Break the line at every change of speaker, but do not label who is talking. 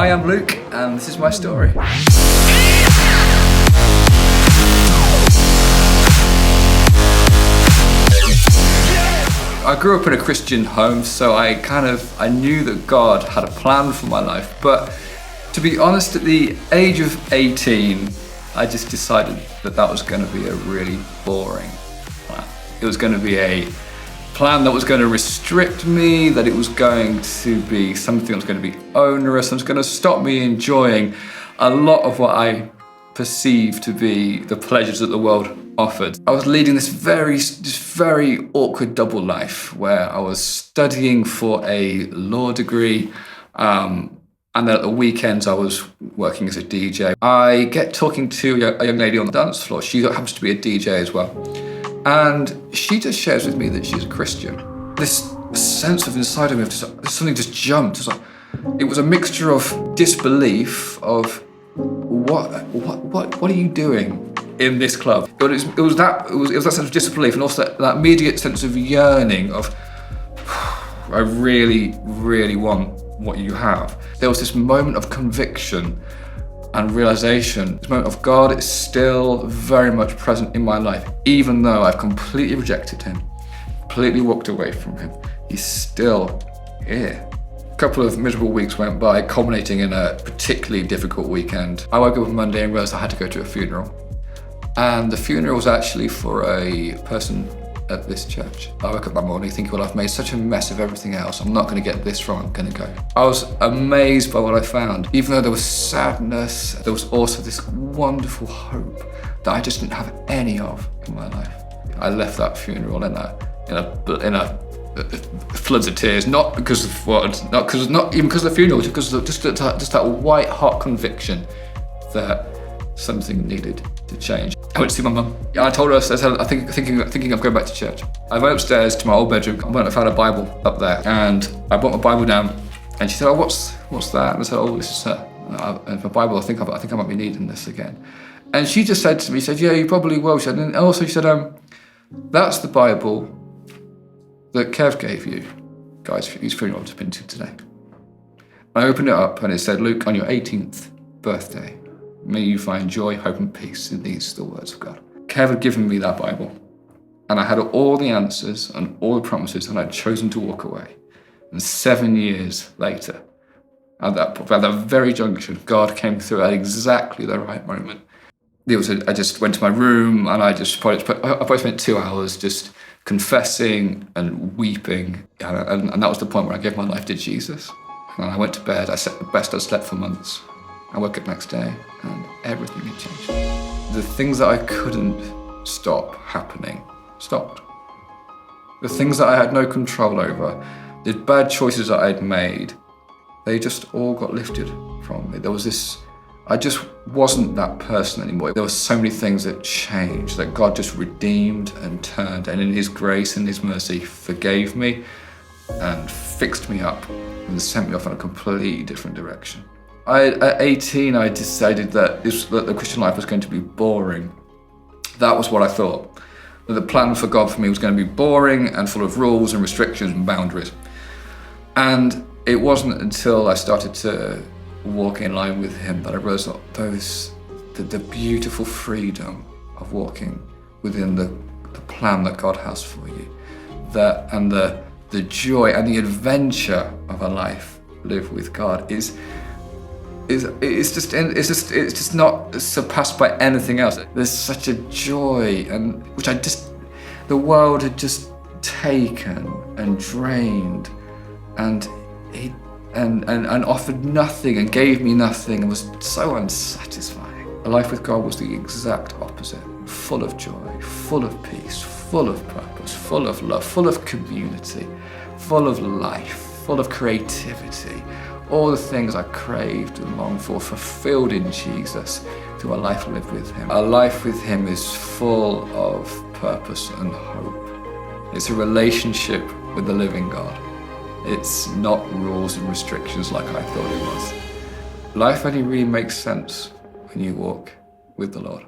Hi, I'm Luke, and this is my story. I grew up in a Christian home, so I knew that God had a plan for my life. But to be honest, at the age of 18, I just decided that was going to be a really boring plan. It was going to be a plan that was going to restrict me, that it was going to be something that was going to be onerous, and was going to stop me enjoying a lot of what I perceived to be the pleasures that the world offered. I was leading this very awkward double life where I was studying for a law degree, and then at the weekends I was working as a DJ. I get talking to a young lady on the dance floor. She happens to be a DJ as well. And she just shares with me that she's a Christian. This sense of inside of me, something just jumped. It was a mixture of disbelief, of what are you doing in this club? It was that sense of disbelief, and also that immediate sense of yearning of, I really want what you have. There was this moment of conviction and realization, this moment of God is still very much present in my life, even though I've completely rejected him, completely walked away from him. He's still here. A couple of miserable weeks went by, culminating in a particularly difficult weekend. I woke up on Monday and realized I had to go to a funeral. And the funeral was actually for a person at this church. I woke up that morning thinking, well, I've made such a mess of everything else. I'm not going to get this wrong, I'm going to go. I was amazed by what I found. Even though there was sadness, there was also this wonderful hope that I just didn't have any of in my life. I left that funeral in a floods of tears, not even because of the funeral, just that white hot conviction that something needed to change. I went to see my mum. I told her, I said, I'm thinking of going back to church. I went upstairs to my old bedroom. I went and found a Bible up there, and I brought my Bible down. And she said, "Oh, what's that?" And I said, "Oh, this is my Bible. I think I might be needing this again." And she just said to me, "Yeah, you probably will." She said, and also she said, "That's the Bible that Kev gave you, guys, whose funeral I've been to today." I opened it up, and it said, "Luke, on your 18th birthday, may you find joy, hope, and peace in these, the words of God." Kev had given me that Bible, and I had all the answers and all the promises, and I'd chosen to walk away. And 7 years later, at that very junction, God came through at exactly the right moment. I just went to my room, and I probably spent 2 hours just confessing and weeping, and that was the point where I gave my life to Jesus. And I went to bed. I slept the best I'd slept for months. I woke up next day and everything had changed. The things that I couldn't stop happening stopped. The things that I had no control over, the bad choices that I'd made, they just all got lifted from me. I just wasn't that person anymore. There were so many things that changed, that God just redeemed and turned, and in his grace and his mercy forgave me and fixed me up and sent me off in a completely different direction. At 18, I decided that the Christian life was going to be boring. That was what I thought. That the plan for God for me was going to be boring and full of rules and restrictions and boundaries. And it wasn't until I started to walk in line with him that I realized the beautiful freedom of walking within the plan that God has for you. And the joy and the adventure of a life lived with God is just not surpassed by anything else. There's such a joy, and which the world had just taken and drained, and offered nothing and gave me nothing, and was so unsatisfying. A life with God was the exact opposite. Full of joy, full of peace, full of purpose, full of love, full of community, full of life, full of creativity. All the things I craved and longed for, fulfilled in Jesus through a life lived with him. A life with him is full of purpose and hope. It's a relationship with the living God. It's not rules and restrictions like I thought it was. Life only really makes sense when you walk with the Lord.